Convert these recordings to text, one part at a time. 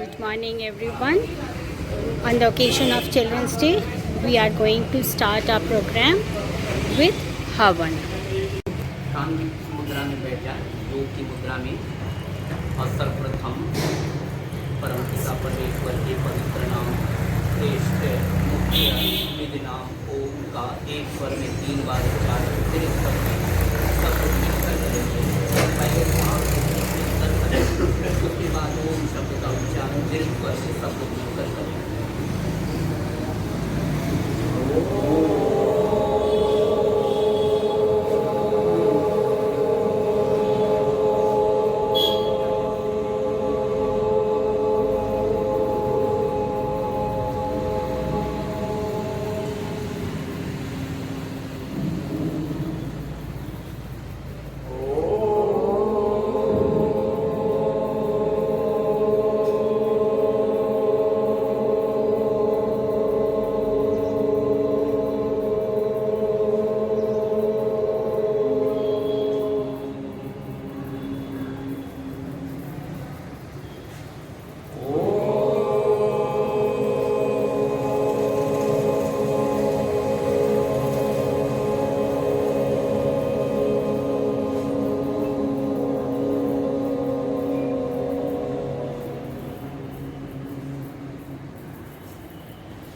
Good morning, everyone. On the occasion of Children's Day, we are going to start our program with Havan. कांगिक मुद्रा में बैठ जाए, योग की मुद्रा में। और सर्वप्रथम परमपिता परमेश्वर के पवित्र नाम, श्रेष्ठ मुख्य विधि नाम ओम का एक स्वर में 3 बार उच्चारण, फिर इस स्वर में सब कुछ मिलकर करेंगे। पहले सांस मिलकर करेंगे, उसके बाद ओम शब्द का उच्चारण, फिर इस स्वर से सब कुछ मिलकर करेंगे।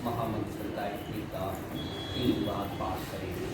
महामंत्र गायत्री का 3 बार पाठ करेंगे।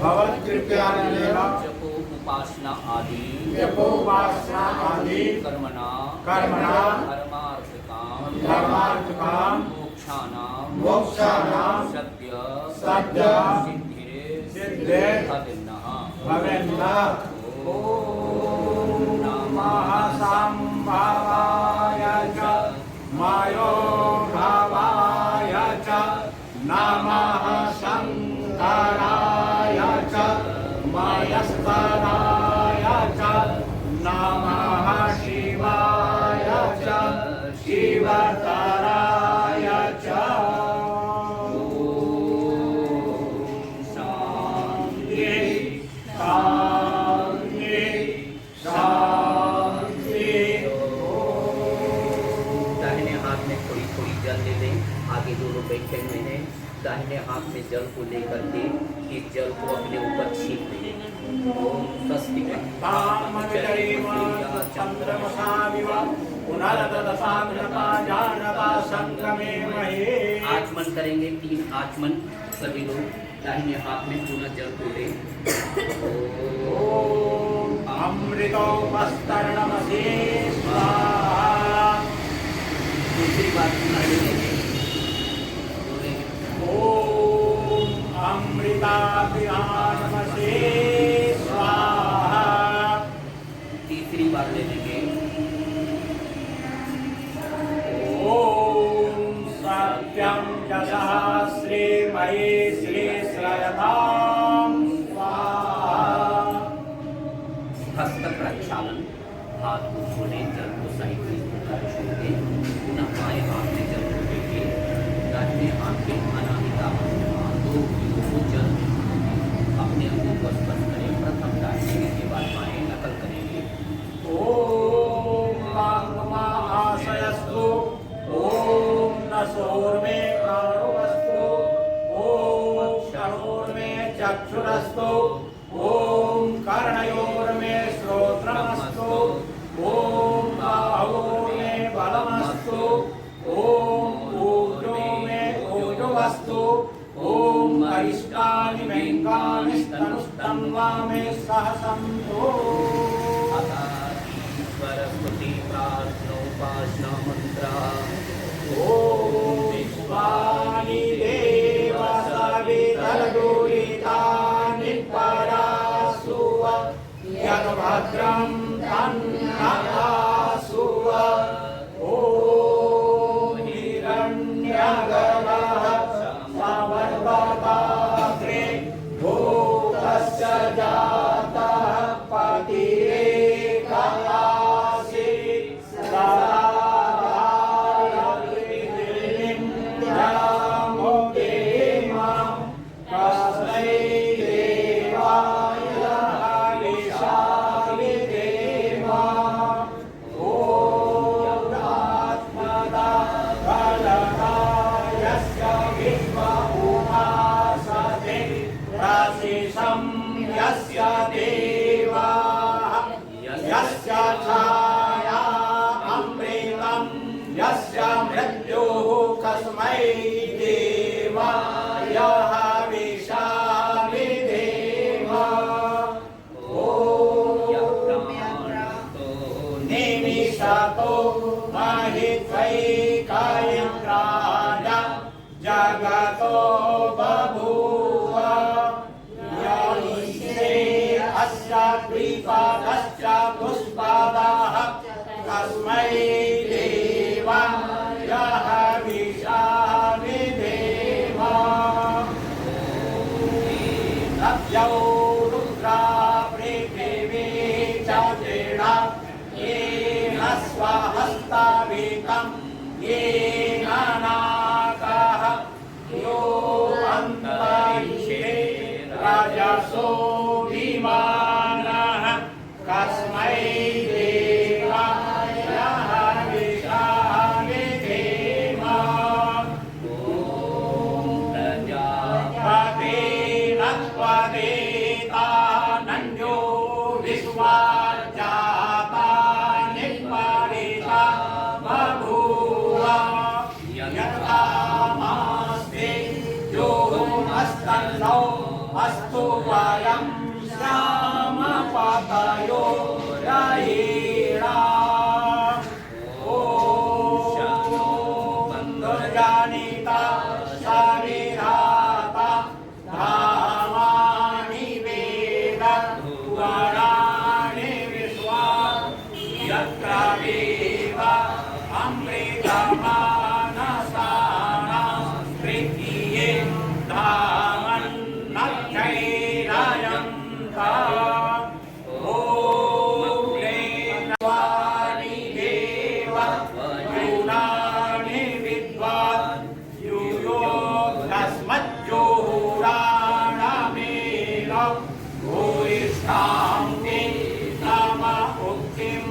भवत्कृप्यानिना जपो उपासना आदि कर्मणा धर्मार्थकाम मोक्षाणां सद्य सिद्धे भवेन्नः। ॐ नमः संभवाय च मायोभावाय च नमः शंकराय च मयस्कराय च नमः शिवाय च शिवतराय च। शांति शांति शांति। दाहिने हाथ में थोड़ी थोड़ी जल ले लें। आगे जो लोग बैठे हुए हैं, दाहिने हाथ में जल को लेकर के इस जल को अपने ऊपर छीन लें। ओम स्वस्ति आचमन करेंगे। 3 आचमन सभी लोग दाहिने हाथ में पुनः जल को लें। अमृतोपस्तरणमसि स्वाहा। दूसरी बात पुनः लेंगे। ओम अमृताभियानमसे स्वाहा। तीसरी बार ले लेंगे। ओम सत्यं च सहस्रीमयी श्रीश्रयतां स्वाहा। हस्त प्रक्षालन, हाथ को छोड़े, जल को साइड में छोड़ दें। पुनः बाएं हाथ में जल को लेके दाहिने हाथ के अनामिका दो जल अपने अंगों को स्पर्श करें। प्रथम दाहिने के बाद बाएं नकल करेंगे। ओम नासोर्मे प्राणोऽस्तु ॐ करोर्मे चक्षुरस्तु ॐ कर्णयोर्मे श्रोत्रमस्तु ॐ बाहोर्मे बलमस्तु ॐ ऊर्जो मे ओजोऽस्तु ॐ अरिष्टानि मेङ्गानि स्तनुस्तन्वा मे सहसन्तो सरस्वती प्रार्थनोपासना मंत्र ॐ विश्वानि देव सवितर्दुरितानि परासुव यद्भद्रं तन्नतासुव ॐ हिरण्यगर्भः समर्पताग्रे भूतस्य जातः पतिरेकासि कस्मै देवाय हविषामि देव ॐ आत्मदा बलदा यस्य विश्वमुपासते राशिषं यस्य देवाः यस्य छाया अमृतं यस्य मृत्युः कस्मै देवाय हविषामि देव ॐ निमिषतो महित्वैकयन्त्राय जगतो बभूव यौनिषे अस्य द्विपादश्च दुष्पादाः कस्मै देवाय हविषामि देव तस्यौ रुद्रा पृथिवी च दृढा येन स्वहस्ताभितं येन नाकः यो अन्तरिक्षे रजसो विमानः कस्मै देवाय हविषामि देव प्रजापतेन त्वदेतानन्यो विश्वाजातानि परिता बभूव यथामास्ते योगमस्तन्नो अस्तु वयं श्यामपतयो रयेणा ॐ बन्धुर्जानिता शरीराता धामानि वेद वराणि विश्वा यत्र वेव अमृतमानसानां प्रीतिये धामन्नक्षैरयन्ता ॐ वाणि देव यूनानि विद्वान् यूयो तस्मज्जोहुराणमेन भूयिष्ठान्ति नम उक्तिं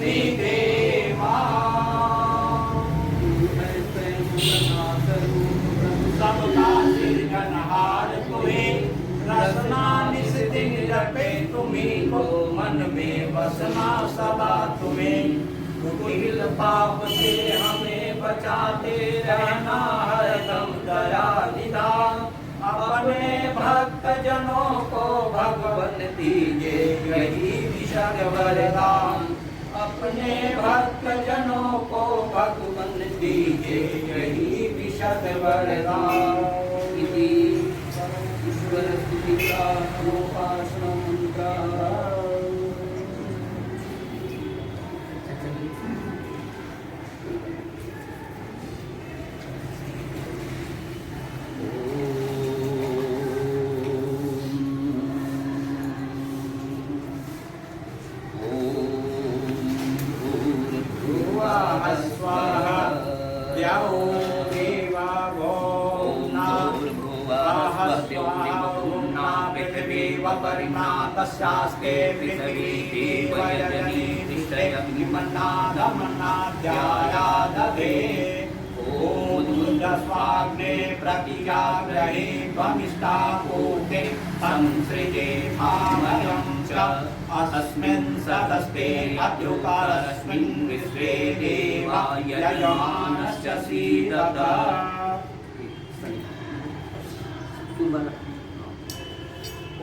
निदेमा सबका सिरजनहार तुम्हें रसना निस्तिन जपे तुम्हीं को मन में बसना सदा तुम्हें कुटिल पाप से हमें बचाते रहना हरदम दया निधान अपने भक्त जनों को भगवन दीजे यही विशद वरदान अपने भक्त जनों को भगवन दीजे यही विशद वरदान इति ईश्वर स्तुति प्रार्थनोपासना मंत्र स्वाहा द्यौ देवावो स्वाहा पृथिवी वपरिणा तस्यास्ते पृथिवी देवयजनी तिष्ठयग्निमन्नादमन्नाद्यायादधे ॐ स्वाग्ने प्रतिजाग्रहे त्वमिष्टापूते संसृजे भामयं च अस्मिन् सदस्ते अद्युकारस्मिन् विश्वे देवा यजमानश्च सीदत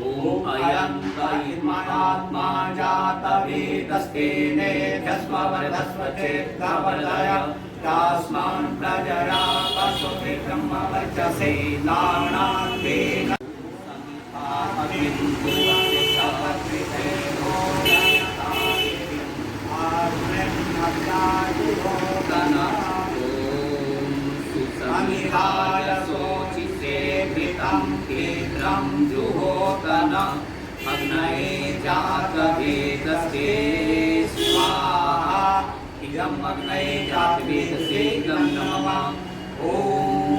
ॐ अयं तैर्महात्मा जातवेदस्तेनेभ्यस्ववर्धस्व चेत्तवर्धय तास्मान् प्रजया पशुभिः ब्रह्मवर्चसे नानात्वेन अमिहाय शोचिसे कृतं केन्द्रं जुहोतन अग्नये जातवेदसे स्वाहा इदम् अग्नये जातवेदसे इदं नमः ॐ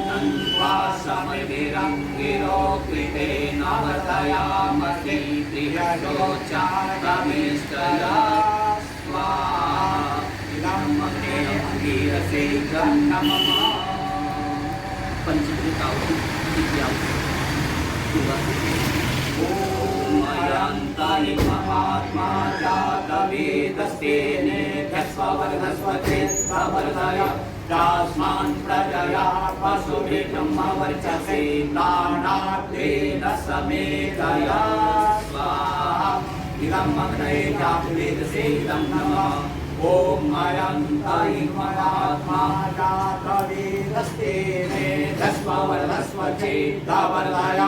तन्त्वा समर्वेरं गिरो कृते नवतयामसि प्रियशोचातमेष्टया स्वाहा इदम् अग्नये गिरसे इदं नमः पंचकृतावती ओमयन्ताय महात्मा जातवेदस्तेनेभ्यस्ववर्धस्व चेत्तवर्धय तास्मान् प्रजया पशुभिः ब्रह्मवर्चसे नानात्वेन समेधया स्वाहा इदम् अग्नये जातवेदसे इदं नमः ॐ अयन्ताय महात्मा जातवेदस्तेनेभ्यस्ववर्धस्व चेत्तवर्धय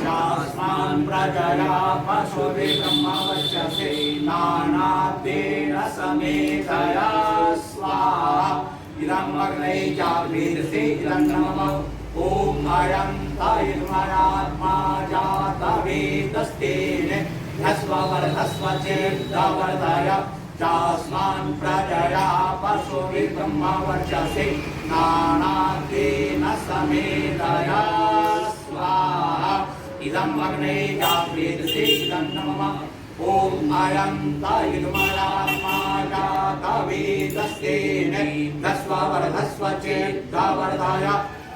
तास्मान् प्रजया पशुभिः ब्रह्मवर्चसे नानात्वेन समेधया स्वाहा इदम् अग्नये जातवेदसे इदं नमः ॐ अयन्ताय महात्मा जातवेदस्तेनेभ्यस्ववर्धस्व चेत्तवर्धय तास्मान् प्रजया पशुभिः ब्रह्मवर्चसे नानात्वेन समेधया स्वाहा इदम् अग्नये जातवेदसे इदं नमः ॐ अयन्ताय महात्मा जातवेदस्तेनेभ्यस्ववर्धस्व चेत्तवर्धय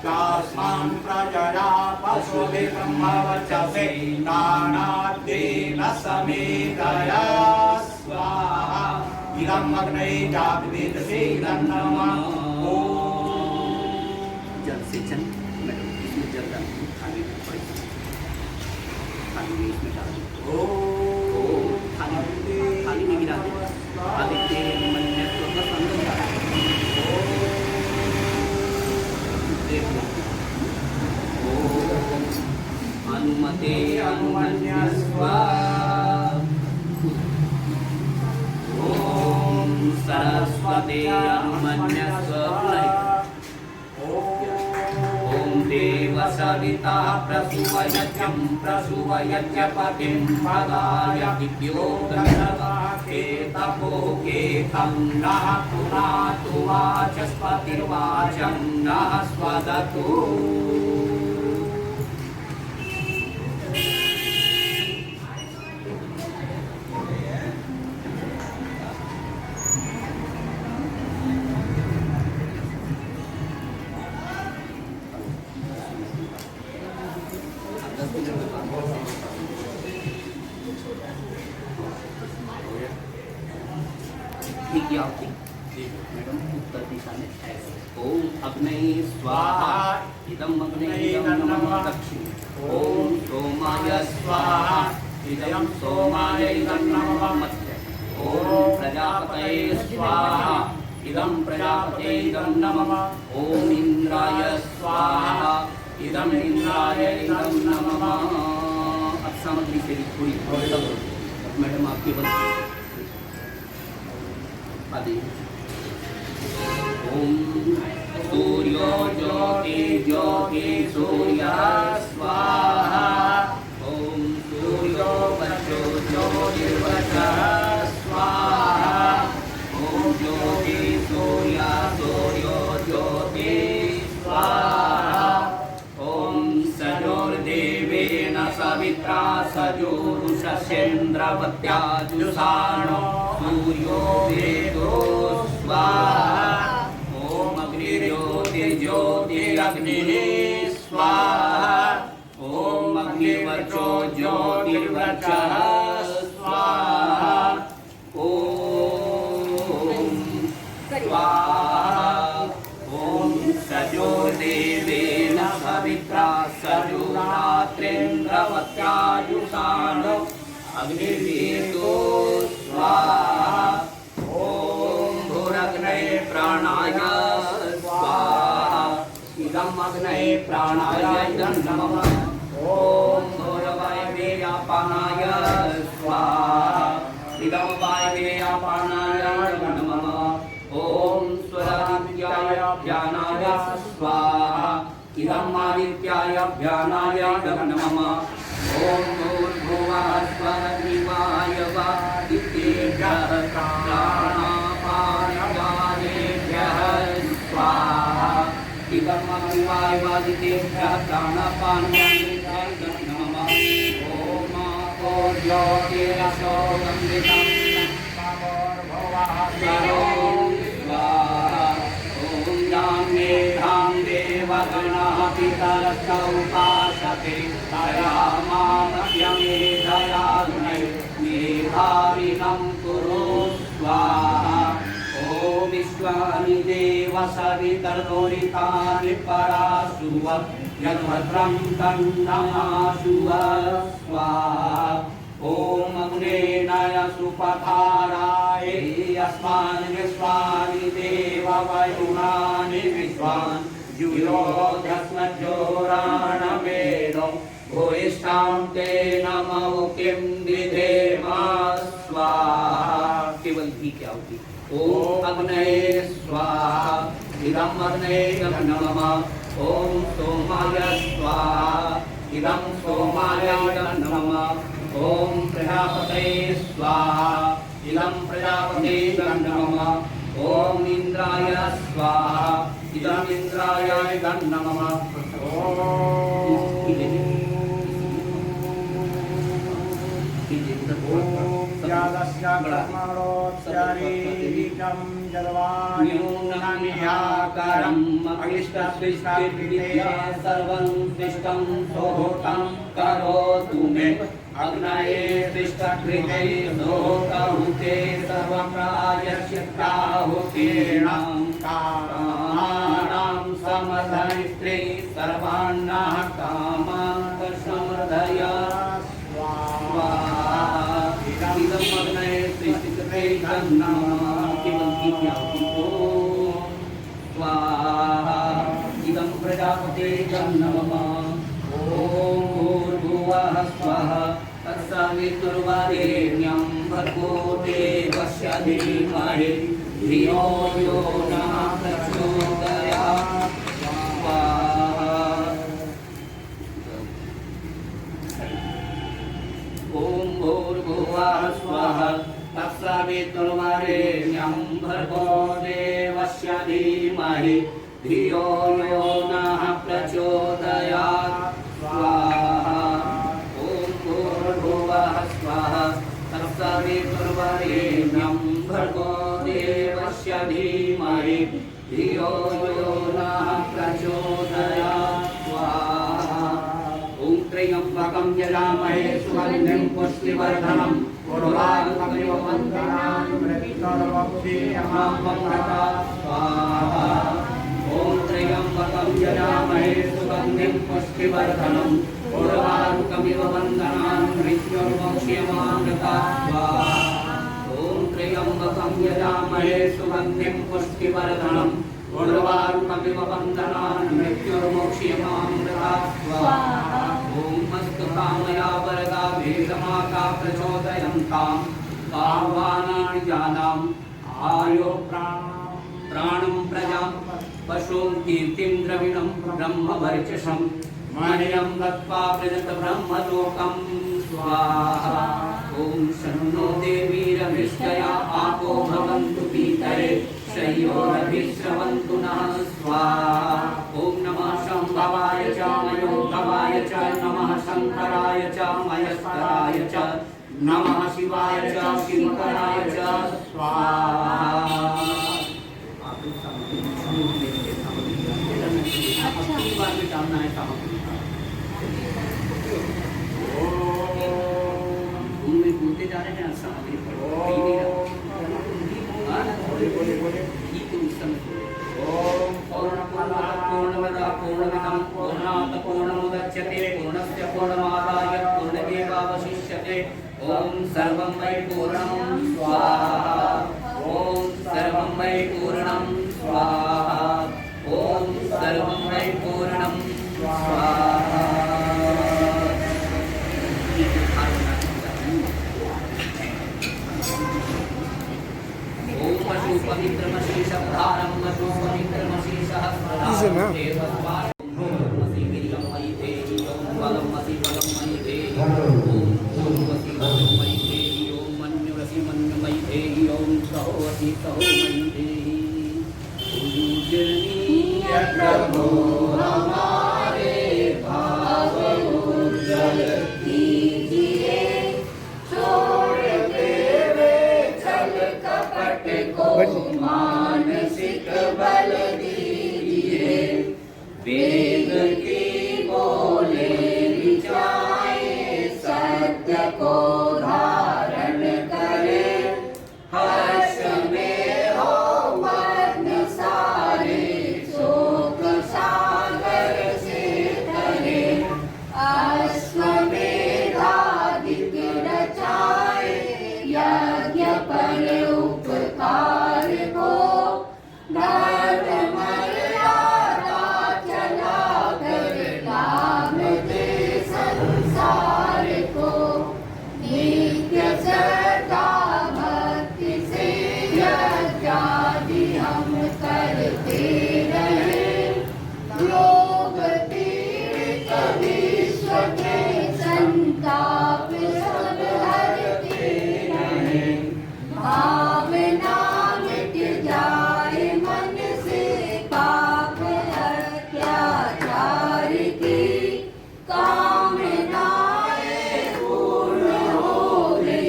तास्मान् प्रजया पशुभिः ब्रह्मवर्चसे नानात्वेन समेधया स्वाहा इदम् अग्नये जातवेदसे इदं नमः ॐ जल सेचन मैडम इसमें जल डालती थाली में पड़ी थाली में इसमें डाल थाली में गिरा दे आदित्य मन्य तो बस अंदर डाल अनुमते अनुमन्यस्व ॐ सरस्वते अनुमन्यस्व ॐ देव सविता प्रसूवयत्यं प्रसूवयत्य पतिं पदाय दिव्यो गन्धर्वाके तपोके तं नः पुनातु वाचस्पतिर्वाचं नः स्वदतु विज्ञापति मैडम उत्तर दिशा में ऐसे ओम अग्नये स्वाहा इदम अग्नये नमः दक्षिण ओम सोमाय स्वाहा इदम सोमाय इदम नमः मध्य ओम प्रजापतये स्वाहा इदम प्रजापतये इदम नमः ओम इंद्राय स्वाहा इदम इंद्राय इदम नमः। अब सामग्री से थोड़ी मैडम आपकी बस आदि ओम सूर्यो ज्योति ज्योति सूर्य स्वाहा ओम सूर्यो वचो ज्योतिर्वचः स्वाहा ओम ज्योति सूर्य सूर्यो ज्योति स्वाहा ओम सजोर्देवेन सवित्रा सजोरुषस्येन्द्रवत्या जुषाणो सूर्यो वेदो स्वाहा ओम अग्निर्ज्योतिर्ज्योतिरग्निर्ज्योतिः अग्निः स्वाहा ॐ अग्निवर्चो ज्योतिर्वर्चः स्वाहा ॐ स्वाहा ॐ सजो देवेन सवित्रा सजो रात्रेन्द्रवत्यायुषाणो अग्निर्वेदो स्वाहा ॐ भूरग्नये प्राणाय स्वाहा इदम् अग्नये प्राणाय नमः ॐ भूरवायवेयापानाय स्वाहा इदम् वायवेयापानाय नमः ॐ स्वरादित्याय ज्ञानाय स्वाहा इदम् आदित्याय ज्ञानाय नमः ॐ भूर्भुवः स्वरग्निवाय वादित्येभ्यः प्राणापानवायुभ्यः स्वाहा इदम् अग्निवाय वादित्येभ्यः प्राणापानवायुभ्यः नमः ॐ आपो ज्योतिरसो गम्भितं स्वाहा ॐ यां देवगणः पितरस्य उपासते तया मामयमेधयाग्ने मेधाविनं कुरु स्वाहा ॐ विश्वानि देव सवितर्दोरितानि पराशुव यद्भद्रं तन्नमाशुव स्वाहा ॐ अग्नेनाय सुपथाराय अस्मान् विश्वानि देव वयुनानि विश्वान् युयोधस्मज्जोराणवेदो भूयिष्ठां ते नमो किं विधेम स्वाहा केवल घी की आहुति ॐ अग्नये स्वाहा इदम् अग्नये नमः ॐ सोमाय स्वाहा इदं सोमाय नमः ॐ प्रजापतये स्वाहा इदं प्रजापतये नमः ॐ इंद्राय स्वाहा इदम् इंद्राय नमः न्यूनमिहाकारम् अक्लिष्टस्विष्टिविद्या सर्वं सृष्टं सोहोतं करोतु मे अग्नये सृष्टकृते सोहोतहुते सर्वप्रायश्चित्ताहुतीर्णां कामानां समर्धयित्रे सर्वान्नः कामान् समर्धय स्वाहा इदम् अग्नये सृष्टिकृते नमः केवल स्वाहा इदं प्रजापते नमः ॐ भूर्भुवः स्वः तत्सवितुर्वरेण्यं भर्गो देवस्य धीमहि धियो यो नः प्रचोदयात् स्वाहा ॐ भूर्भुवः स्वः तत्सवितुर्वरेण्यं भर्गो देवस्य धीमहि धियो यो नः प्रचोदयात् स्वाहा ॐ भूर्भुवः स्वः तत्सवितुर्वरेण्यं भर्गो देवस्य धीमहि धियो यो नः प्रचोदयात् स्वाहा ॐ त्र्यम्बकं यजामहे सुगन्धिं पुष्टिवर्धनम् उर्वारुकमिव वन्दनान् मृत्युर्वक्षेयमामृता स्वाहा ॐ त्र्यम्बकं यजामहे सुगन्धिं पुष्टिवर्धनम् उर्वारुकमिव वन्दनान् मृत्युर्वक्षेयमामृता स्वाहा ॐ त्र्यम्बकं यजामहे सुगन्धिं पुष्टिवर्धनम् उर्वारुकमिव वन्दनान् मृत्युर्वक्षेयमामृता स्वाहा ॐ मस्तकामया वरदा भेदमाका प्रचोदयन्तां पावानानि जानाम् आयो प्राणं प्रजां पशुं कीर्तिं द्रविणं ब्रह्मवर्चसं मह्यं दत्त्वा प्रजत ब्रह्मलोकं स्वाहा ॐ शन्नो देवीरभिष्टया आपो भवन्तु पीतये शय्योरभिश्रवन्तु नः स्वाहा ॐ नमः शम्भवाय च मयोद्धवाय च नमः शङ्कराय च मयस्कराय च नमः शिवाय च शिवकराय च स्वाहा। मनोकामनाएं सामग्री में भूलते जा रहे हैं सामग्री पूर्णमदा पूर्णमिदं पूर्णात् पूर्णमुदच्यते पूर्णस्य पूर्णमादाय पूर्णमेवावशिष्यते ॐ सर्वं वै पूर्णं स्वाहा ॐ सर्वं वै पूर्णं स्वाहा ॐ सर्वं वै पूर्णं स्वाहा। ॐ पशु पवित्रमशीषधारं पशु पवित्रमशीषः स्वधारं देवस्वामि वीर्यं मयि देहि ॐ बलं मसि बलं मयि देहि ॐ भूर्वसि भूर्वं मयि देहि ॐ मन्युरसि मन्युमयि देहि ॐ सहोऽसि सहो मयि देहि। पूजनीय प्रभो हमारे भाव उज्ज्वल कीजिए छोड़ देवे छल कपट को मानसिक बल दीजिए वेद की बोले विचारे सत्य को धारण करे हर्ष में हो मग्न सारे शोक सागर से तरे अश्वमेधादिक रचाए यज्ञ पर उपकार को धर्म मर्यादा चला कर लाभ दे संसार को नित्य श्रद्धा भक्ति से यज्ञादि हम करते रहे रोग पीड़ित विश्व के संताप सब हरते रहे भावना मिट जाए मन से पाप अत्याचार की कामनाएं पूर्ण होवे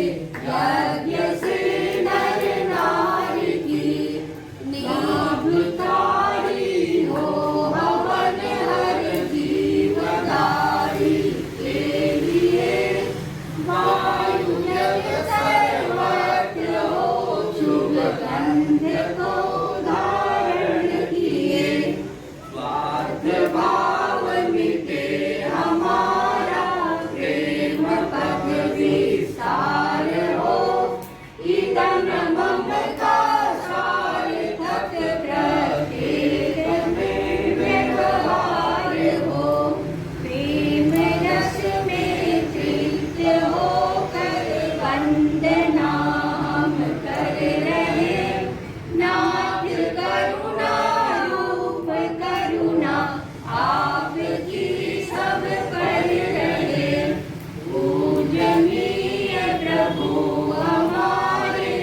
यज्ञ से नर नारी की नीभतारी हो हवन हर जीवदारी के लिए वायु जल सर्वत्र हो शुभ गंध को धारण किए स्वार्थ भाव मिटे हमारा प्रेम पद विस्तार हो इदम मम का सार्थक प्रत्येक में व्यवहार हो प्रेम रस में तृप्त होकर वंदना हम कर रहे नाथ करुणा रूप करुणा आपकी सब पर रहे पूजनीय प्रभु हमारे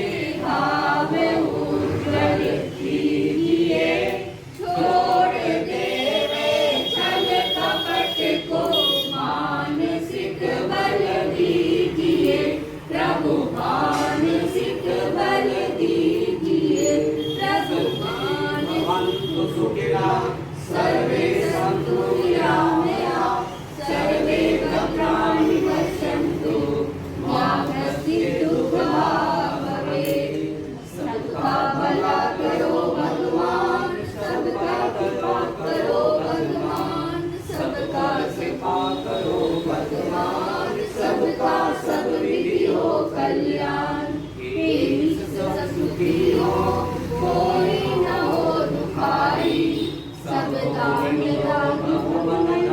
भाव उज्ज्वल कीजिए छोड़ देवे छल कपट को मानसिक बल दीजिए प्रभु मानसिक बल दीजिए प्रभु भवन्तु सुखिनः सर्वे सन्तु निरामया सर्वे भद्राणि पश्यन्तु मा कश्चित् दुःखभाग् भवेत् सबका भला करो भगवान सबका कृपा करो भगवान सबका कृपा करो भगवान सबका सब विधि हो कल्याण हे सब सुखी हो कोई न हो दुखाई सबका निरामय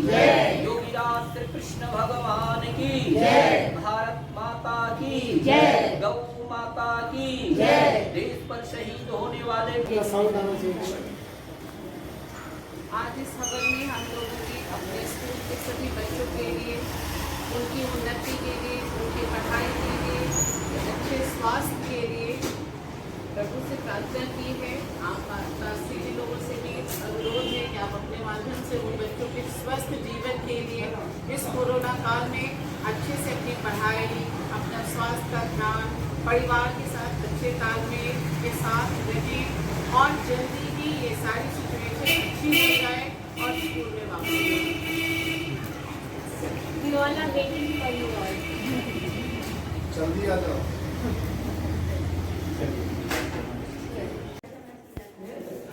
जय, योगीराज श्री कृष्ण भगवान की जय, भारत माता की जय, गौ माता की जय, देश पर शहीद होने वाले आज इस हवन में हम लोगों ने अपने स्कूल के सभी बच्चों के लिए, उनकी उन्नति के लिए, उनकी पढ़ाई के लिए, अच्छे स्वास्थ्य के लिए प्रभु से प्रार्थना की है। आप सभी लोगों से भी अनुरोध है कि आप अपने माध्यम से उन बच्चों के स्वस्थ जीवन के लिए इस कोरोना काल में अच्छे से अपनी पढ़ाई, अपना स्वास्थ्य का ध्यान, परिवार के साथ अच्छे तालमेल के साथ रहें और जल्दी ही ये सारी सिचुएशन अच्छी हो जाए और स्कूल में वापस We all are waiting for you all. जल्दी आ जाओ।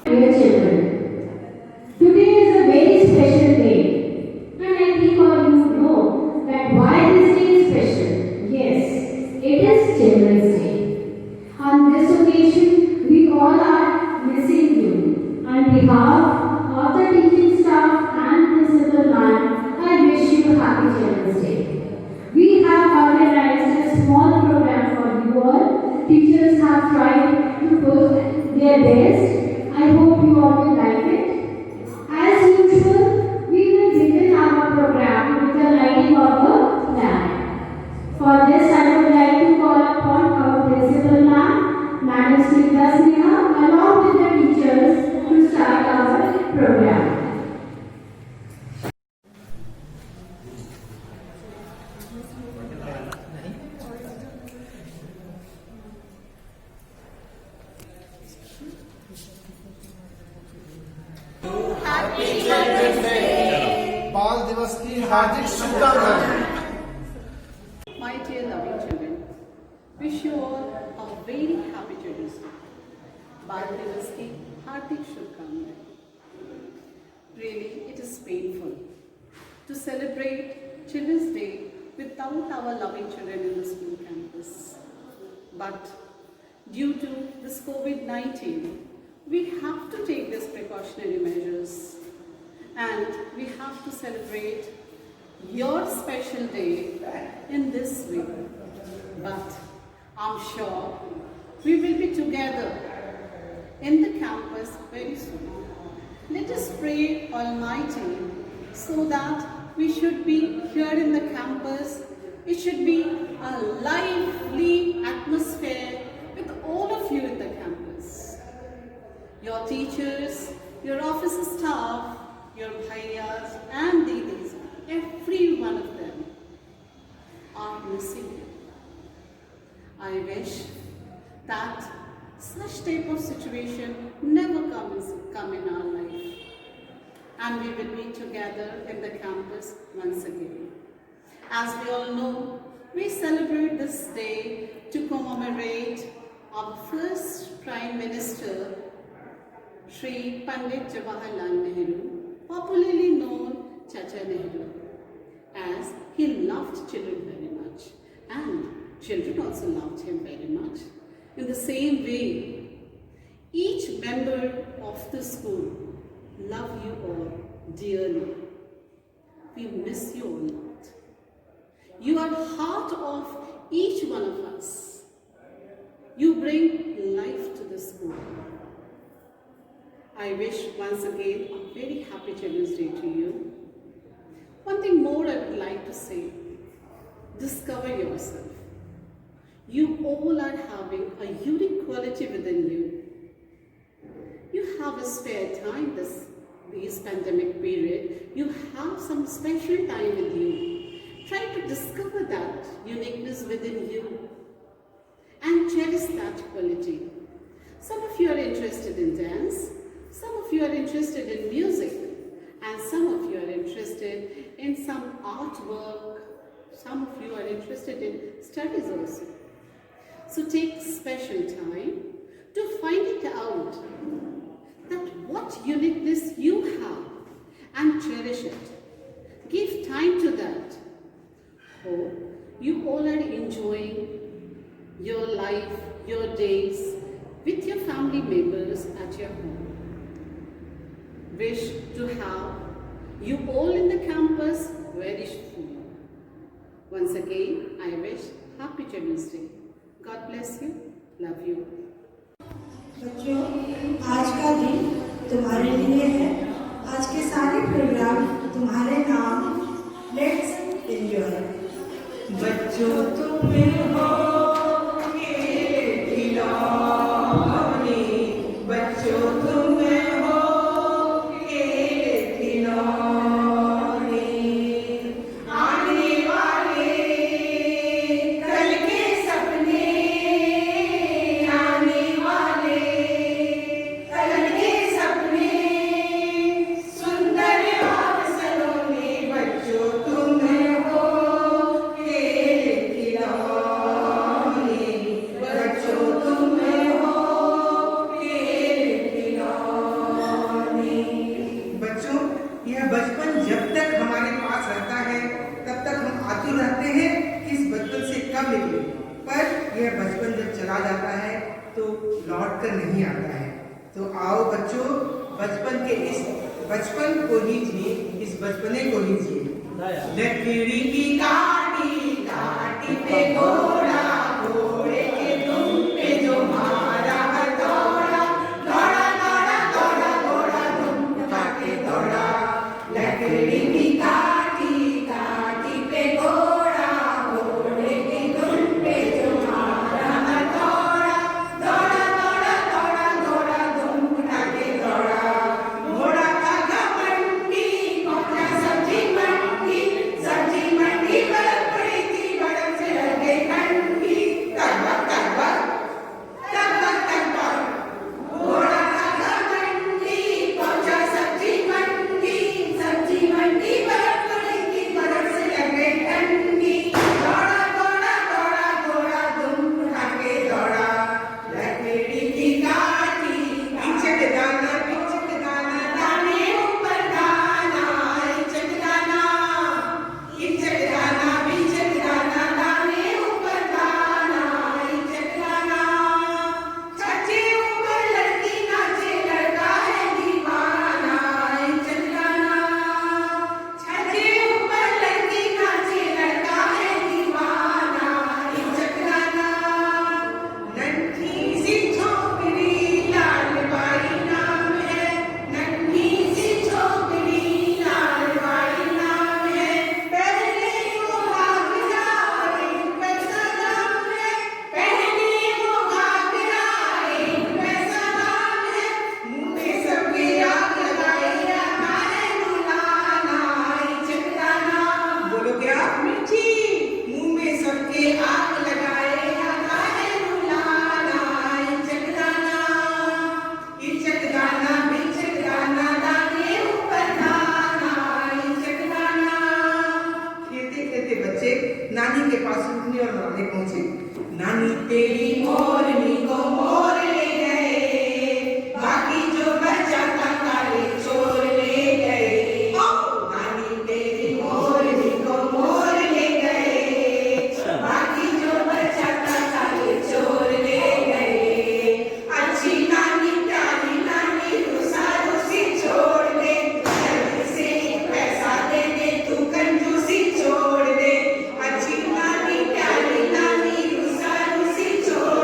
Dear children, today is a very special day, and I think all you know that why this day is special. Yes, it is Children's Day. On this occasion, we all are missing you. On behalf of the teaching staff and Principal Ma'am, I wish you happy Children's Day. We have organized a small program for you all. Teachers have tried to put their best. I hope you all will like it. As usual, we will begin our program with the lighting of the lamp. For this, I would like to call upon our Principal Ma'am, Madam Smita Sneha, along with the teachers to start our program. बाल दिवस की हार्दिक शुभकामनाएं। My dear loving children, wish you all a very happy Children's Day. बाल दिवस की हार्दिक शुभकामनाएं। Really, it is painful to celebrate Children's Day without our loving children in the school campus. But due to this COVID-19, we have to take these precautionary measures and we have to celebrate your special day in this way. But I'm sure we will be together in the campus very soon. Let us pray Almighty so that we should be here in the campus. It should be a lively atmosphere with all of you in the campus. Your teachers, your office staff, your bhaiyas and didis, every one of them are missing you. I wish that such type of situation never come in our life, and we will be together in the campus once again. As we all know, we celebrate this day to commemorate our first Prime Minister, Shri Pandit Jawaharlal Nehru, popularly known Chacha Nehru, as he loved children very much and children also loved him very much. In the same way, each member of the school love you all dearly. We miss you a lot. You are heart of each one of us. You bring life to the school. I wish once again a very happy Children's Day to you. One thing more I would like to say, discover yourself. You all are having a unique quality within you. You have a spare time this pandemic period. You have some special time with you. Try to discover that uniqueness within you and cherish that quality. Some of you are interested in dance. Some of you are interested in music, and some of you are interested in some artwork. Some of you are interested in studies also. So take special time to find it out that what uniqueness you have and cherish it. Give time to that. Hope you all are enjoying your life, your days with your family members at your home. Wish to have you all in the camp I wish Happy Children's Day. God bless you. Love you. बच्चों, आज का दिन तुम्हारे लिए है। आज के सारे प्रोग्राम तुम्हारे नाम। Let's enjoy. बच्चों तुम्हें हो खेल खिलौने, बच्चों तुम्हें हो खेल खिलौने, आने वाले कल के सपने, आने वाले कल के सपने, सुंदर और सलोने, बच्चों तुम्हें हो खेल खिलौने, बच्चों तुम्हें हो खेल खिलौने। बच्चों, यह बचपन जब तक हमारे पास रहता है तब तक हम आतुर रहते हैं कि इस बचपन से कब निकले, पर यह बचपन जब चला जाता है तो लौट कर नहीं आता है। तो आओ बच्चों, बचपन के इस बचपन को ही जिए, इस बचपने को ही जिए। लकड़ी की काटी काटी पे घोड़ा, घोड़े के दुम पे जो मारा हथौड़ा, दौड़ा दौड़ा दौड़ा दौड़ा दुम उठा के दौड़ा। लकड़ी की काटी काटी पे घोड़ा, घोड़े के दुम पे जो मारा हथौड़ा, दौड़ा दौड़ा दौड़ा दौड़ा दुम उठा के दौड़ा। घोड़ा का घमंडी पहुंचा सब्जी मंडी, सब्जी मंडी बरफ पड़ी थी, बरफ से लगे ठंडी, तगबग तगबग तगबग तगबग। घोड़ा का घमंडी पहुंचा सब्जी मंडी, सब्जी मंडी बरफ पड़ी थी, बरफ से लगे ठंडी, दौड़ा दौड़ा दौड़ा दौड़ा दुम उठा के दौड़ा। लकड़ी की काटी इचक दाना दाने ऊपर दाना, इचक दाना बिचक दाना, दाने ऊपर दाना, इचक दाना। छज्जे ऊपर लड़की नाचे, लड़का है दीवाना, इचक दाना। छज्जे ऊपर लड़की नाचे, लड़का है दीवाना, इचक दाना। नन्ही सी छोकरी लाल बाई नाम है, नन्ही सी छोकरी लाल बाई नाम है, पहले वो घाघरा एक पैसा दाम है, पहले वो घाघरा एक पैसा दाम है, मुंह में सबके आग लगाई आता है रुलाना, इचक दाना। बोलो क्या मिठी, मुंह में सबके आग लगाए आता है रुलाना, इचक दाना। इचक दाना बिचक दाना, दाने ऊपर दाना, इचक दाना। खेते खेते बच्चे नानी के पास रुकने और मनाने पहुंचे। नानी तेरी मोरनी को मोर ले गए, बाकी जो बचा था काले चोर ले गए। नानी तेरी मोरनी को मोर ले गए, बाकी जो बचा था काले चोर ले गए। अच्छी नानी प्यारी नानी रुसा रुसी छोड़ दे, जल्दी से एक पैसा दे दे, तू कंजूसी छोड़ दे। अच्छी नानी प्यारी नानी रुसा रुसी छोड़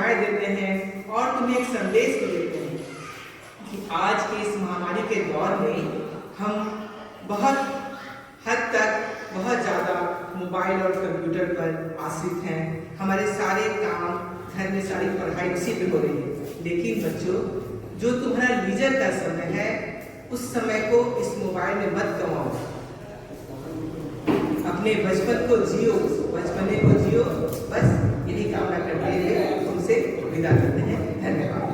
राय देते हैं और तुम्हें एक संदेश भी देते हैं कि आज के इस महामारी के दौर में हम बहुत हद तक बहुत ज़्यादा मोबाइल और कंप्यूटर पर आश्रित हैं। हमारे सारे काम, घर में सारी पढ़ाई उसी पे हो रही है। लेकिन बच्चों, जो तुम्हारा लीजर का समय है उस समय को इस मोबाइल में मत गंवाओ। अपने बचपन को जियो, बचपने को जियो। बस यही कामना करते हुए तुमसे विदा करते हैं। धन्यवाद।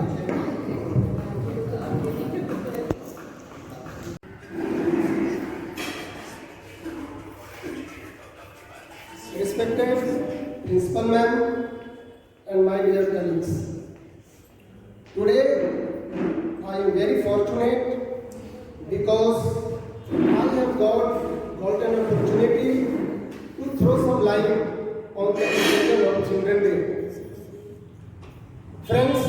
Respected Principal Ma'am and my dear colleagues, today I am very fortunate because I have got an opportunity to throw some light on the occasion of Children's Day. Friends,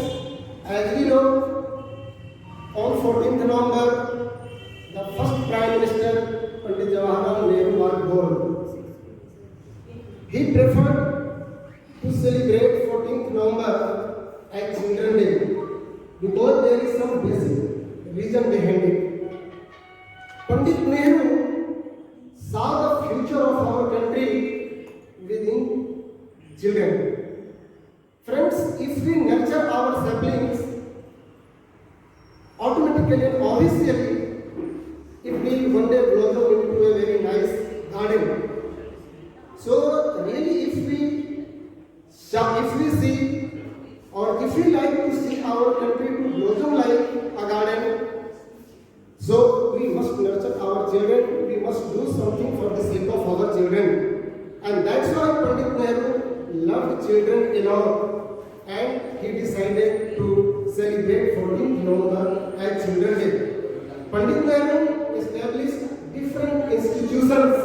as we know, on 14th November, the first Prime Minister, Pandit Jawaharlal Nehru, was born. He preferred to celebrate 14th November as Children's Day because there is some basic reason behind it. Pandit Nehru saw the future of our country within children. Friends, if we nurture our siblings, automatically and obviously it will one day blossom into a very nice garden. So really, if we see or if we like to see our country to blossom like a garden, so we must nurture our children. We must do something for the sake of our children, and that's why Pandit Nehru loved children a lot, and he decided to celebrate 14th November as Children's Day. Pandit Nehru established different institutions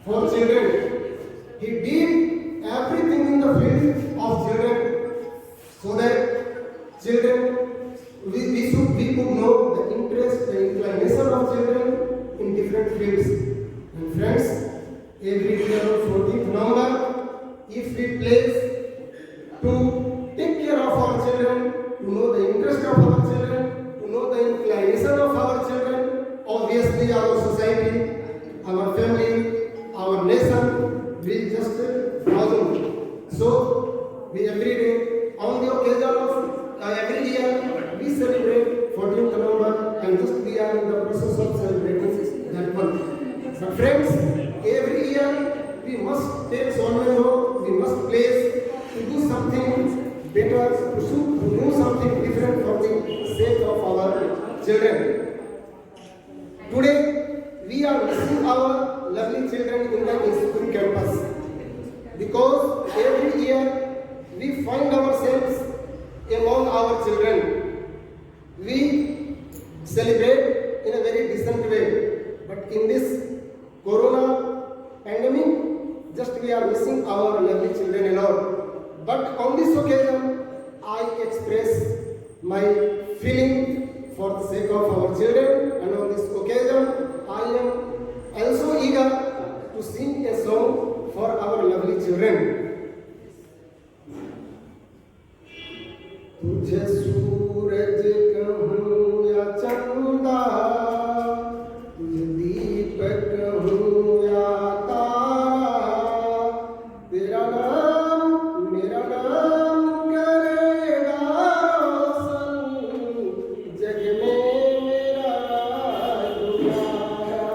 for children. He did everything in the field of children so that children, we could know the interest, the inclination of children in different fields. And friends, every year on 14th November, if we pledge to take care of our children, to know the interest of our children, to know the inclination of our children, obviously our society, our family, our nation will just blossom. So we every day, on the occasion of every year, we celebrate 14th November, and just we are in the process of celebrating that month. But friends, every year we must take Solomon, we must place to do something better, to do something different for the sake of our children. Today, we are missing our lovely children in the school campus because every year we find ourselves among our children. We celebrate in a very decent way, but in this Corona pandemic, just we are missing our lovely children a lot. But on this occasion, I express my feeling for the sake of our children, and on this occasion, I am also eager to sing a song for our lovely children. तुझे सूरज कहूँ या चंदा, तुझे दीपक कहूँ या तारा, तेरा नाम मेरा नाम करेगा रोशन, जग में मेरा राज दुलारा,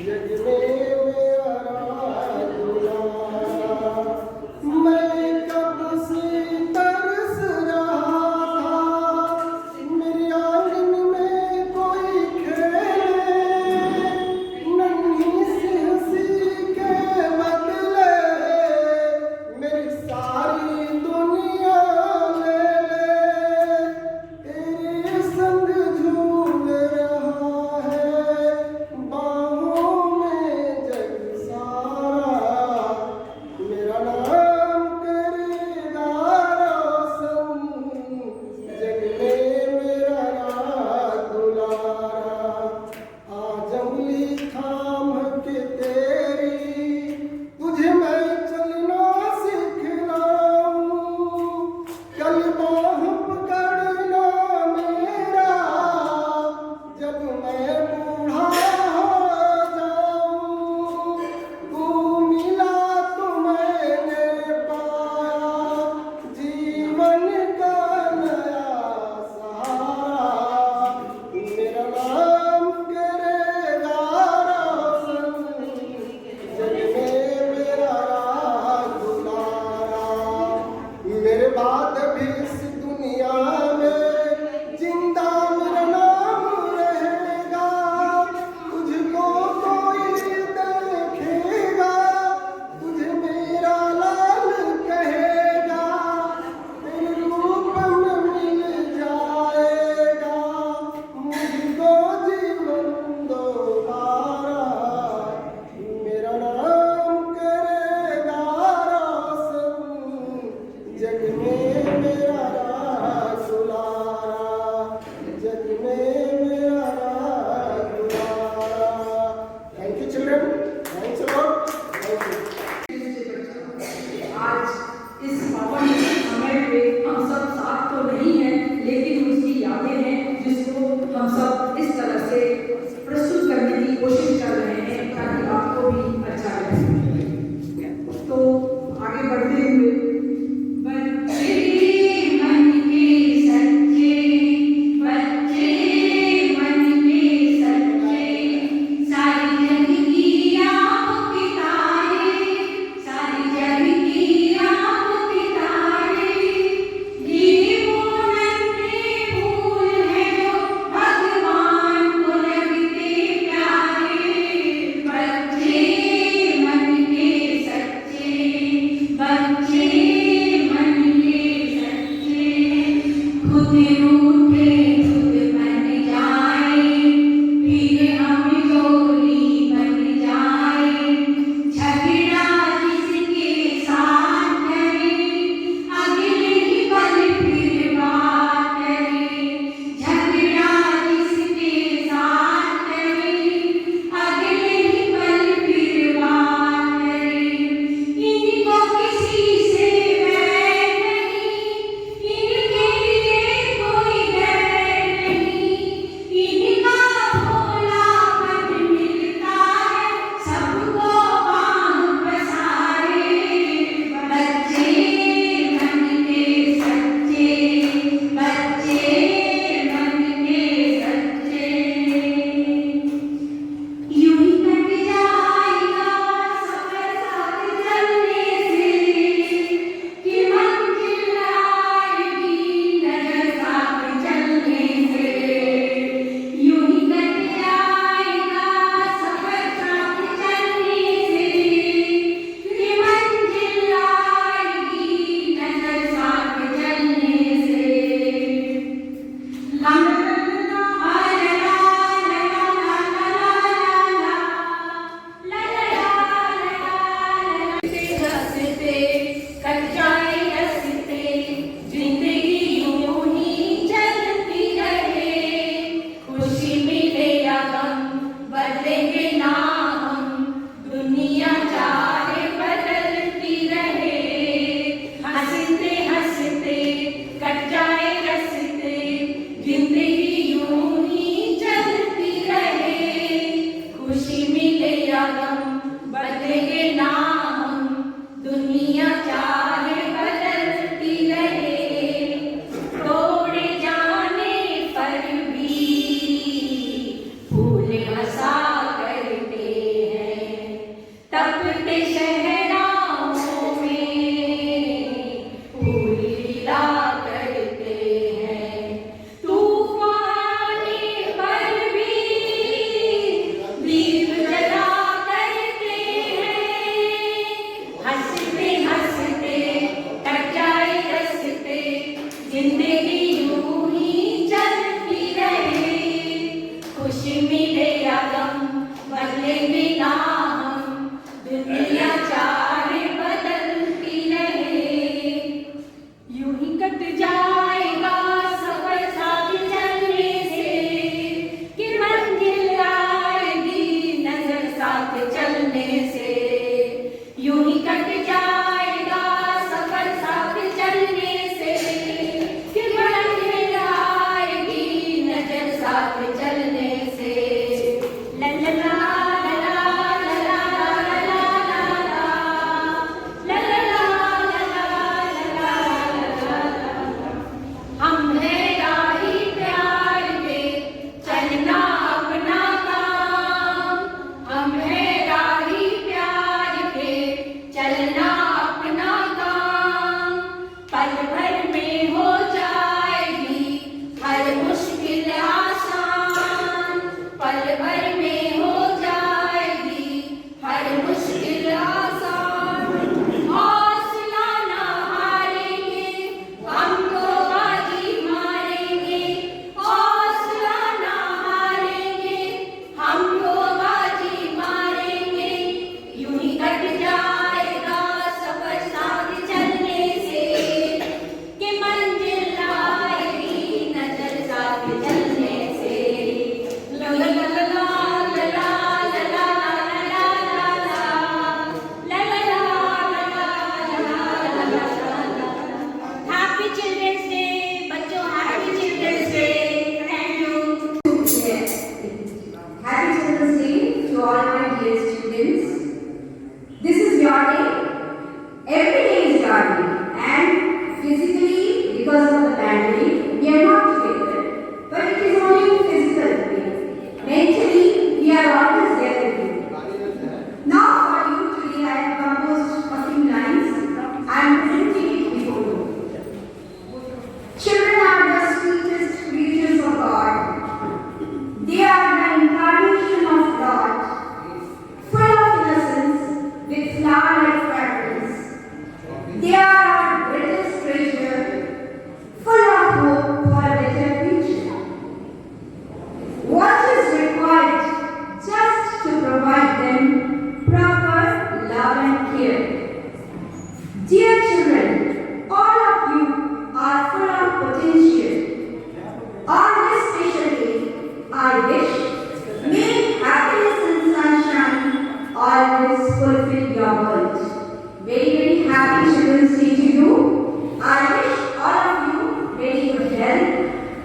जग में मेरा राज दुलारा। मैं कब से तरस रहा था पल भर में हो जाएगी हर मुश्किल आसान, पल भर में हो जाएगी हर मुश्किल आसान। हौसला ना हारेंगे, हमको बाजी मारेंगे, हौसला ना हारेंगे, हमको बाजी मारेंगे। यूं ही कट जाएगा सफर साथ चलने से, कि मंजिल आएगी नजर साथ चलने से। ला ला ला ला ला ला ला ला ला ला। हैप्पी चिल्ड्रंस डे बच्चों, happy children's day. Thank you. Happy Children's Day to all my dear students. This is your day. Every day is your day. And physically, because of the pandemic, we are not together. But it is only physical day. Mentally, we are always there with you. Now for you today, I have composed a few lines. I am presenting it before you. Children are the sweetest creatures of God. They are the incarnation of God, full of innocence with flower-like fragrance. They are our greatest treasure, full of hope for a better future. What is required just to provide them proper love and care? Dear children, all of you are full of potential. On this special day, I wish may happiness and sunshine always fulfill your world. Very, very happy Children's Day to you. I wish all of you very good health,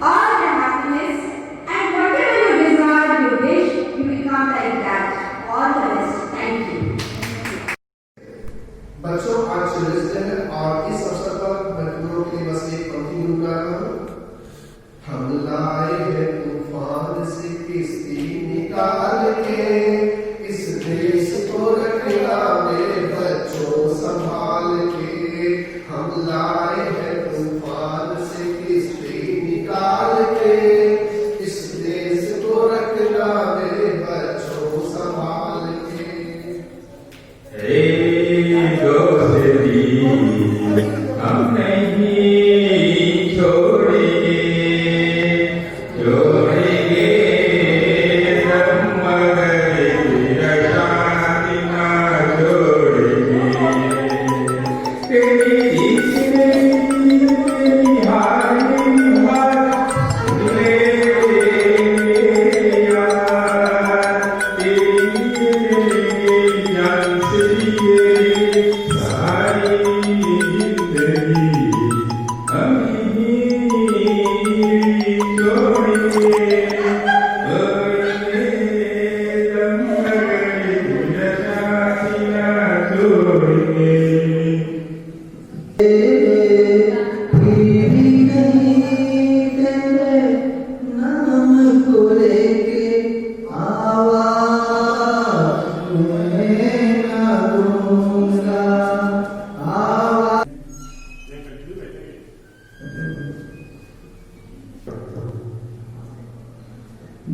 all the happiness, and whatever you desire, you wish, you become like that. All the best. Thank you. बच्चों, आज children's day है और इस अवसर पर मैं तुम लोगों के लिए बस एक पंक्ति गुनगुना रहा हूँ। हम लाए हैं तूफान से किस्ती निकाल के, इस देश को रखना मेरे बच्चों संभाल के। हम लाए हैं तूफान से किस्ती निकाल के, इस देश को रखना मेरे बच्चों संभाल के। हम नहीं छोड़ेंगे, छोड़ेंगे हम मगर शादी ना छोड़ेंगे। तेरी हार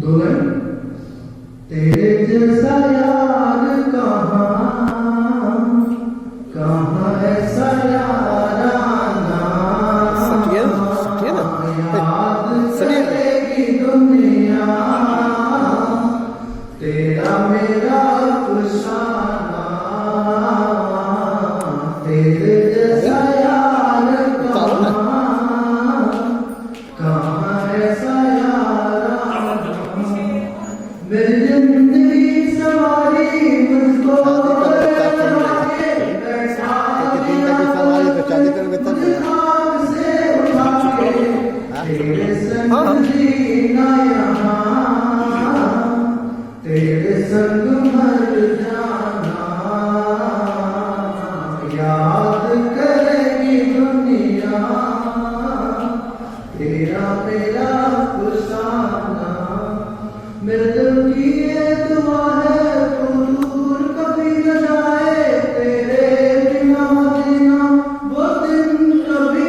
दुल्हन तेरे जैसा यार कहाँ ऐसा याराना, याद करेगी दुनिया तेरा मेरा अफसाना। तेरे जैसा यार कहाँ ऐसा मेरी जिंदगी सवारी मुझको तेरे संग जीना यहाँ, तेरे संग मर जाना। याद करेगी दुनिया तेरा मेरा अफसाना। मेरे दिल की ये दुआ है तू दूर कभी न जाए, तेरे बिना जीना वो दिन कभी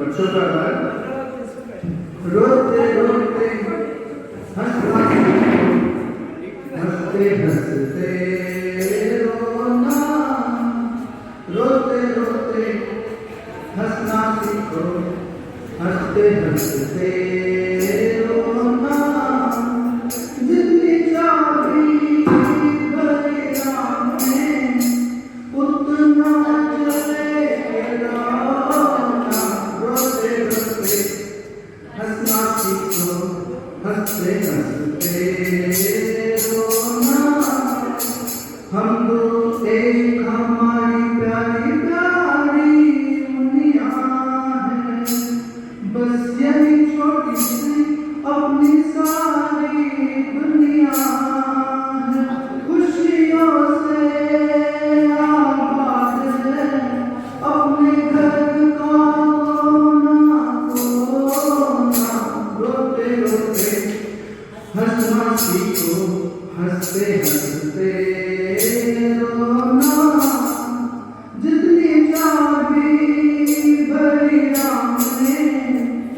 बच्चों का रोते रोते हंसना हंसते हंसते रोना, रोते रोते हंसना सीखो, हंसते हंसते रोना, जितनी चाबी भरे राम में उतना चले रोना, रोते रोते हंसना सीखो, हंसते हंसते रोना, हम दो एक हमारी प्यारी प्यारी दुनिया है, बस यही छोटी सी अपनी सारी दुनिया है, खुशियों से आबाद है अपने घर का कोना कोना, रोते रोते हंसना सीखो, हंसते हंसते रोना, जितनी चाबी भरी राम ने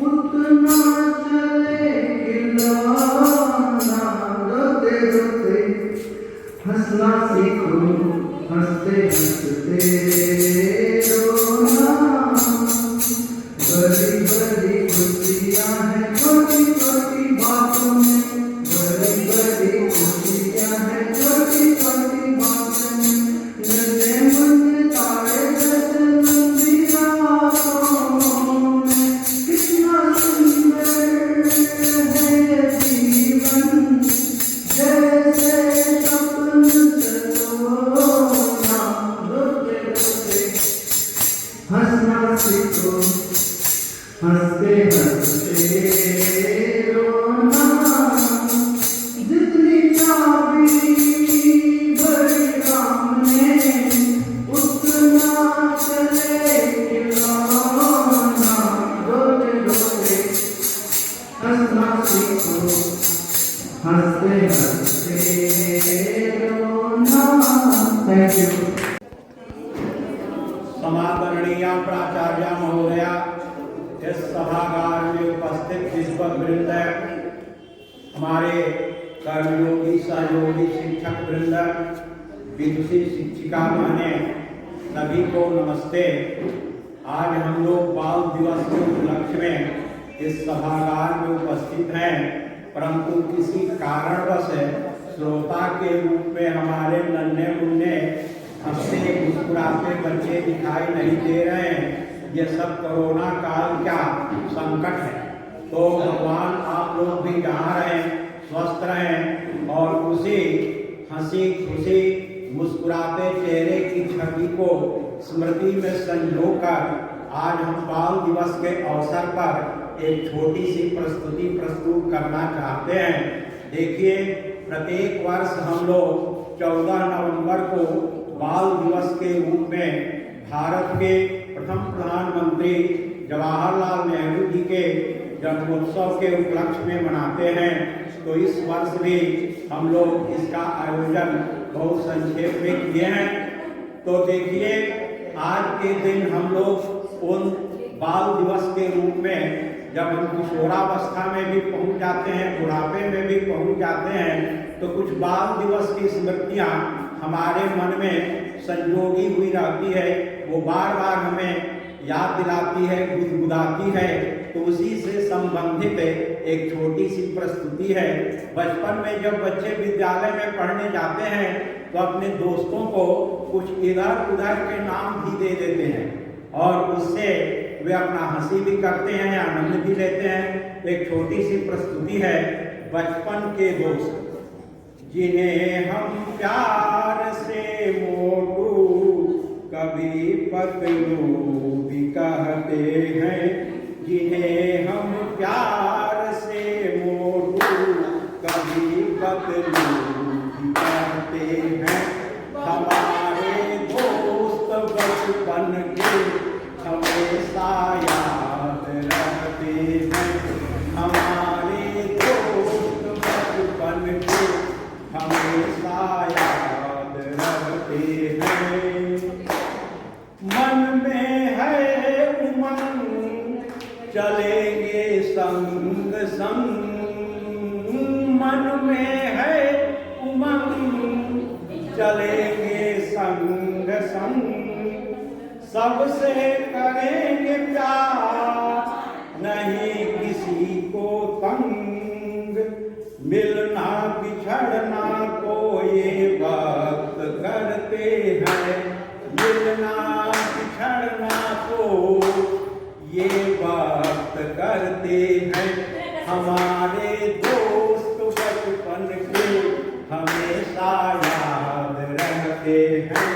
उतना चले खिलौना, रोते रोते हंसना सीखो, हंसते हंसते रोना, बड़ी बड़ी खुशियाँ हैं छोटी छोटी बातों में, बड़ी बड़ी खुशियाँ हैं छोटी छोटी बातों में, नन्हे मुन्ने तारे जैसे लंबी रातों में, कितना सुंदर है जीवन जैसे सपन सलोना, रोते रोते हंसना सीखो, हंसते हंसते रोना, जितनी चाबी भरी राम ने उतना चले खिलौना, रोते रोते हंसना सीखो, हंसते हंसते रोना। Thank you. समादरणीय प्राचार्य महोदया, इस सभागार में उपस्थित विद्वत वृंद, हमारे कर्मयोगी सहयोगी शिक्षक वृंद, विदुषी शिक्षिका बहनें, सभी को नमस्ते। आज हम लोग बाल दिवस के उपलक्ष्य में इस सभागार में उपस्थित हैं, परंतु किसी कारणवश श्रोता के रूप में हमारे नन्हे मुन्ने हंसते मुस्कुराते बच्चे दिखाई नहीं दे रहे हैं। ये सब कोरोना काल का संकट है, तो भगवान आप लोग भी जहाँ रहें स्वस्थ रहें और उसी हंसी खुशी मुस्कुराते चेहरे की छवि को स्मृति में संजोकर आज हम बाल दिवस के अवसर पर एक छोटी सी प्रस्तुति प्रस्तुत करना चाहते हैं। देखिए, प्रत्येक वर्ष हम लोग 14 नवंबर को बाल दिवस के रूप में भारत के प्रथम प्रधानमंत्री जवाहरलाल नेहरू जी के जन्मोत्सव के उपलक्ष्य में मनाते हैं। तो इस वर्ष भी हम लोग इसका आयोजन बहुत संक्षेप में किए हैं। तो देखिए, आज के दिन हम लोग उन बाल दिवस के रूप में जब हम किशोरावस्था में भी पहुंच जाते हैं, बुढ़ापे में भी पहुंच जाते हैं, तो कुछ बाल दिवस की स्मृतियां हमारे मन में संजोगी हुई रहती है, वो बार बार हमें याद दिलाती है, गुदगुदाती है। तो उसी से संबंधित एक छोटी सी प्रस्तुति है। बचपन में जब बच्चे विद्यालय में पढ़ने जाते हैं तो अपने दोस्तों को कुछ इधर उधर के नाम भी दे देते हैं और उससे वे अपना हंसी भी करते हैं, आनंद भी लेते हैं। एक छोटी सी प्रस्तुति है, बचपन के दोस्त। जिन्हें हम प्यार से मोटू कभी पतलू भी कहते हैं, जिन्हें हम प्यार से मोटू कभी पतलू भी कहते हैं, हमारे दोस्त बचपन के हमेशा याद रहते हैं, हमारे दोस्त बचपन के हमेशा याद रहते हैं। मन में है उमंग चलेंगे संग संग, सबसे करेंगे प्यार, नहीं किसी को तंग, मिलना बिछड़ना को ये वक्त करते हैं, मिलना बिछड़ना को ये वक्त करते हैं, हमारे दोस्त बचपन के हमेशा याद रहते हैं,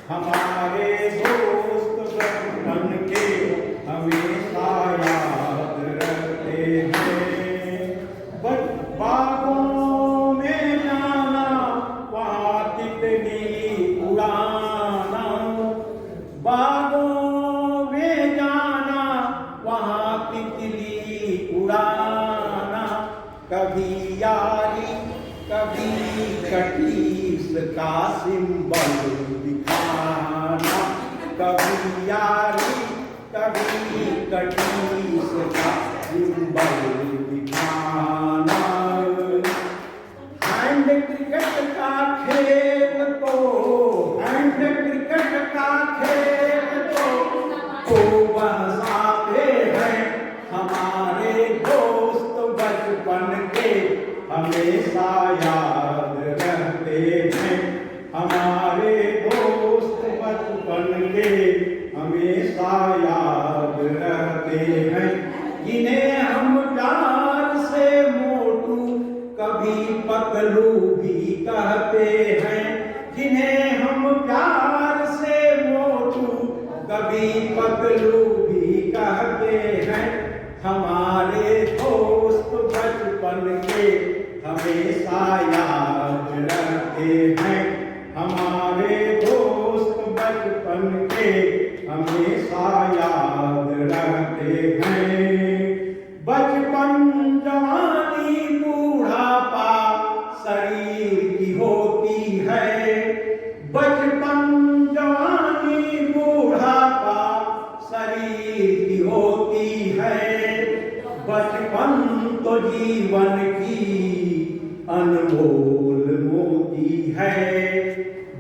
हमारे दोस्त बचपन के हमेशा याद रहते हैं। बागों में जाना वहाँ कितनी उड़ाना, बागों में जाना वहाँ कितनी उड़ाना, कभी यारी कभी कटीस का सिंबल दिखाना, कभी यारी कभी कटीस का सिंबल दिखाना। हैंड क्रिकेट का खेल तो, हैंड क्रिकेट का खेल तो बरसाते हैं, हमारे दोस्त बचपन के हमेशा याद रहते हैं, हमारे दोस्त बचपन के हमेशा याद रहते हैं, जिन्हें हम प्यार से मोटू कभी पतलू भी कहते हैं, जिन्हें हम प्यार से मोटू कभी पतलू भी कहते हैं, हमारे दोस्त बचपन के हमेशा याद रहते हैं, हमारे दोस्त बचपन के हमेशा याद रहते हैं। बचपन जवानी बूढ़ापा शरीर की होती है, बचपन जवानी बूढ़ापा शरीर की होती है, बचपन तो जीवन की अनमोल मोती है,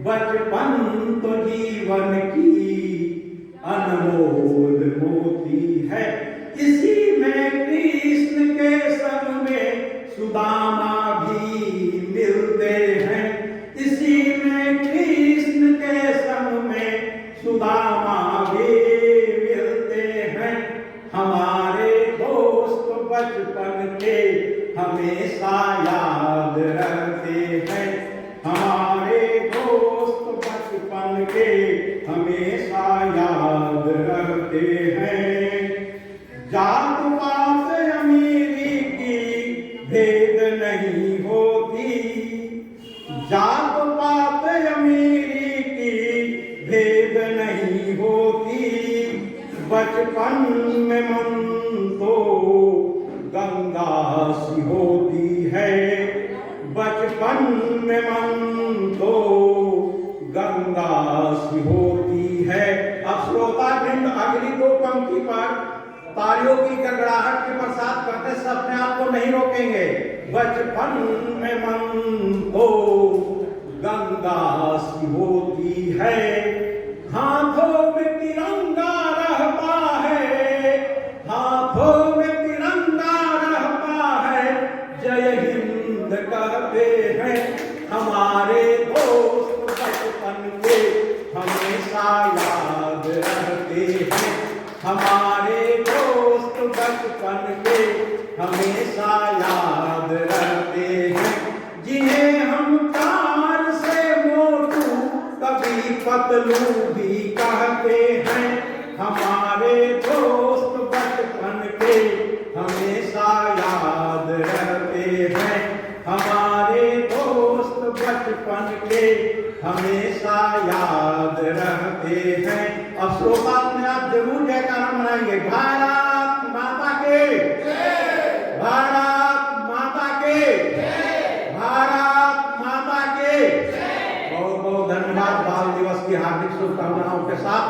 बचपन तो जीवन की अनमोल मोती है, इसी में कृष्ण के संग में सुदामा भी मिलते हैं, इसी में कृष्ण के संग में सुदामा भी मिलते हैं, हमारे दोस्त बचपन के हमेशा याद रहते हैं, हमारे दोस्त बचपन के हमेशा याद रहते हैं। जात पात अमीरी की भेद नहीं होती, जात पात अमीरी की भेद नहीं होती, बचपन में मन तो गंगा सी होती है, बचपन में मन तो गंगा सी होती है। अब श्रोता वृंद अगली दो पंक्ति पर तालियों की गड़गड़ाहट के पश्चात करते से अपने आप को नहीं रोकेंगे। बचपन में मन तो गंगा सी होती है, हाथों में तिरंगा रहता है, हाथों में तिरंगा रहता है, जय हिंद कहते हैं, हमारे दोस्त बचपन के हमेशा याद रहते हैं, हमारे दोस्त बचपन के हमेशा याद रहते हैं, जिन्हें हम प्यार से मोटू कभी पतलू भी कहते हैं, हमारे दोस्त बचपन के हमेशा याद रहते हैं, हमारे दोस्त बचपन के हमेशा याद रहते हैं। अब श्रोता अपने आप जरूर जयकारा मनाएंगे, भारत माता के, भारत माता के, भारत माता के। बहुत बहुत धन्यवाद। बाल दिवस की हार्दिक शुभकामनाओं के साथ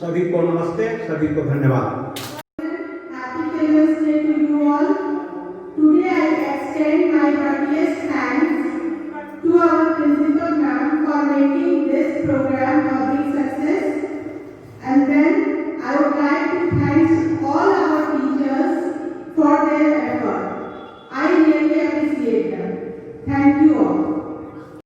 सभी को नमस्ते, सभी को धन्यवाद। Happy Children's Day to you all. Today I extend my heartiest thanks to our principal ma'am for making this program a big success.